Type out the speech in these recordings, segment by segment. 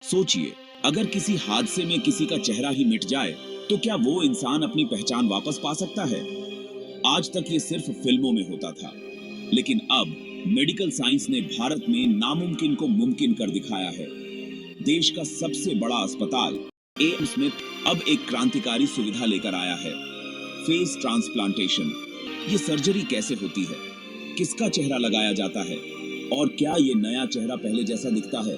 सोचिए, अगर किसी हादसे में किसी का चेहरा ही मिट जाए तो क्या वो इंसान अपनी पहचान वापस पा सकता है? आज तक ये सिर्फ फिल्मों में होता था, लेकिन अब मेडिकल साइंस ने भारत में नामुमकिन को मुमकिन कर दिखाया है। देश का सबसे बड़ा अस्पताल एम्स में अब एक क्रांतिकारी सुविधा लेकर आया है, फेस ट्रांसप्लांटेशन। ये सर्जरी कैसे होती है, किसका चेहरा लगाया जाता है और क्या ये नया चेहरा पहले जैसा दिखता है?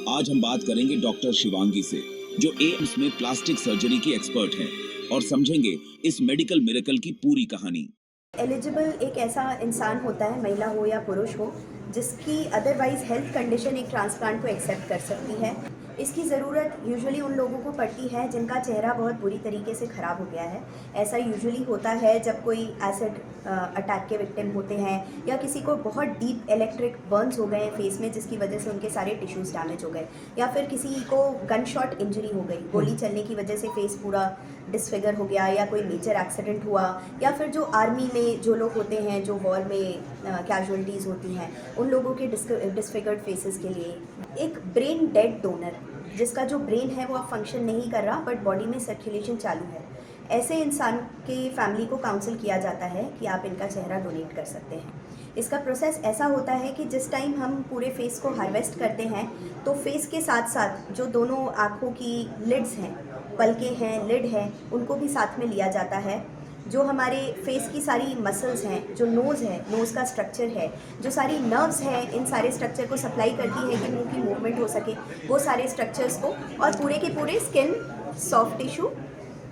आज हम बात करेंगे डॉक्टर शिवांगी से, जो एम्स में प्लास्टिक सर्जरी की एक्सपर्ट हैं, और समझेंगे इस मेडिकल मिरेकल की पूरी कहानी। एलिजिबल एक ऐसा इंसान होता है, महिला हो या पुरुष हो, जिसकी अदरवाइज हेल्थ कंडीशन एक ट्रांसप्लांट को एक्सेप्ट कर सकती है। इसकी ज़रूरत यूजुअली उन लोगों को पड़ती है जिनका चेहरा बहुत बुरी तरीके से ख़राब हो गया है। ऐसा यूजुअली होता है जब कोई एसिड अटैक के विक्टिम होते हैं, या किसी को बहुत डीप इलेक्ट्रिक बर्न्स हो गए फेस में जिसकी वजह से उनके सारे टिश्यूज़ डैमेज हो गए, या फिर किसी को गन शॉट इंजरी हो गई, गोली चलने की वजह से फेस पूरा डिसफिगर हो गया, या कोई मेजर एक्सीडेंट हुआ, या फिर जो आर्मी में जो लोग होते हैं, जो वॉर में कैजुअलिटीज़ होती हैं, उन लोगों के डिसफिगर्ड फेसेस के लिए एक ब्रेन डेड डोनर, जिसका जो ब्रेन है वो अब फंक्शन नहीं कर रहा बट बॉडी में सर्कुलेशन चालू है, ऐसे इंसान के फैमिली को काउंसिल किया जाता है कि आप इनका चेहरा डोनेट कर सकते हैं। इसका प्रोसेस ऐसा होता है कि जिस टाइम हम पूरे फेस को हार्वेस्ट करते हैं तो फेस के साथ साथ जो दोनों आँखों की लिड्स हैं, पलकें हैं, लिड है, उनको भी साथ में लिया जाता है। जो हमारे फेस की सारी मसल्स हैं, जो नोज़ है, नोज़ का स्ट्रक्चर है, जो सारी नर्व्स हैं, इन सारे स्ट्रक्चर को सप्लाई करती है कि मुंह की मूवमेंट हो सके, वो सारे स्ट्रक्चर्स को, और पूरे के पूरे skin, soft tissue,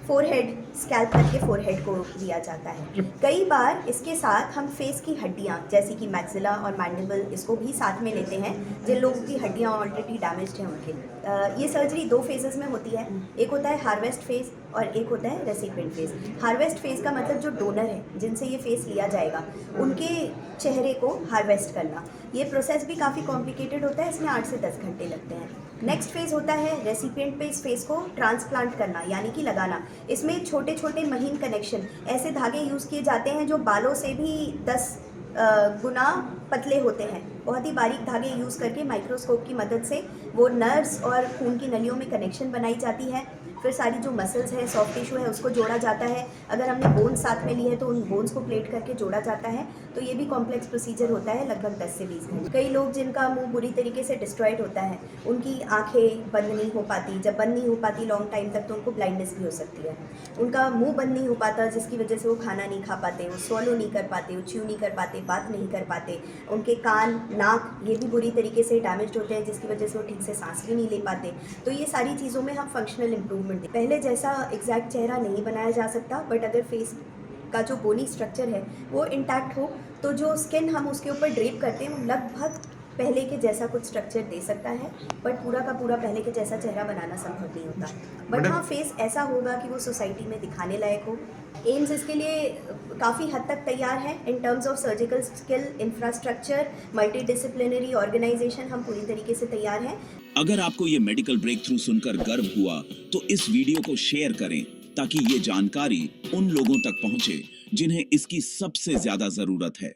forehead, scalp करके फोरहेड को दिया जाता है। कई बार इसके साथ हम फेस की हड्डियाँ जैसे कि मैक्सिला और मैंडिबल, इसको भी साथ में लेते हैं जिन लोगों की हड्डियाँ ऑलरेडी डैमेज्ड हैं उनके लिए। ये सर्जरी 2 फेजेस में होती है, एक होता है हार्वेस्ट फेज और एक होता है रेसिपिएंट फेज। हार्वेस्ट फेज का मतलब जो डोनर है, जिनसे ये फेस लिया जाएगा, उनके चेहरे को हार्वेस्ट करना। ये प्रोसेस भी काफ़ी कॉम्प्लिकेटेड होता है, इसमें 8 से 10 घंटे लगते हैं। नेक्स्ट फेज़ होता है रेसिपिएंट पे इस फेस को ट्रांसप्लांट करना, यानी कि लगाना। इसमें छोटे छोटे महीन कनेक्शन, ऐसे धागे यूज़ किए जाते हैं जो बालों से भी 10 गुना पतले होते हैं। बहुत ही बारीक धागे यूज़ करके माइक्रोस्कोप की मदद से वो नर्व्स और खून की नलियों में कनेक्शन बनाई जाती है। फिर सारी जो मसल्स है, सॉफ्ट टिश्यू है, उसको जोड़ा जाता है। अगर हमने बोन्स साथ में ली है तो उन बोन्स को प्लेट करके जोड़ा जाता है। तो ये भी कॉम्प्लेक्स प्रोसीजर होता है, लगभग 10 से 20 घंटे। कई लोग जिनका मुंह बुरी तरीके से डिस्ट्रॉयड होता है, उनकी आंखें बंद नहीं हो पाती। जब बंद नहीं हो पाती लॉन्ग टाइम तक, तो उनको ब्लाइंडनेस भी हो सकती है। उनका मुंह बंद नहीं हो पाता, जिसकी वजह से वो खाना नहीं खा पाते, वो स्वॉलो नहीं कर पाते, वो च्यू नहीं कर पाते, बात नहीं कर पाते। उनके कान, नाक, ये भी बुरी तरीके से डैमेज होते हैं, जिसकी वजह से वो ठीक से सांस भी नहीं ले पाते। तो ये सारी चीज़ों में हम फंक्शनल इम्प्रूवमेंट, पहले जैसा एग्जैक्ट चेहरा नहीं बनाया जा सकता, बट अगर फेस का जो बोनी स्ट्रक्चर है वो इंटैक्ट हो तो जो स्किन हम उसके ऊपर ड्रेप करते हैं वो लगभग पहले के जैसा कुछ स्ट्रक्चर दे सकता है, बट पूरा का पूरा पहले के जैसा चेहरा बनाना संभव नहीं होता। बट हाँ, फेस ऐसा होगा कि वो सोसाइटी में दिखाने लायक हो। एम्स इसके लिए काफ़ी हद तक तैयार है। In terms of surgical skill, infrastructure, multi disciplinary organisation, हम पूरी तरीके से तैयार हैं। अगर आपको ये मेडिकल ब्रेक थ्रू सुनकर गर्व हुआ तो इस वीडियो को शेयर करें, ताकि ये जानकारी उन लोगों तक पहुंचे जिन्हें इसकी सबसे ज्यादा जरूरत है।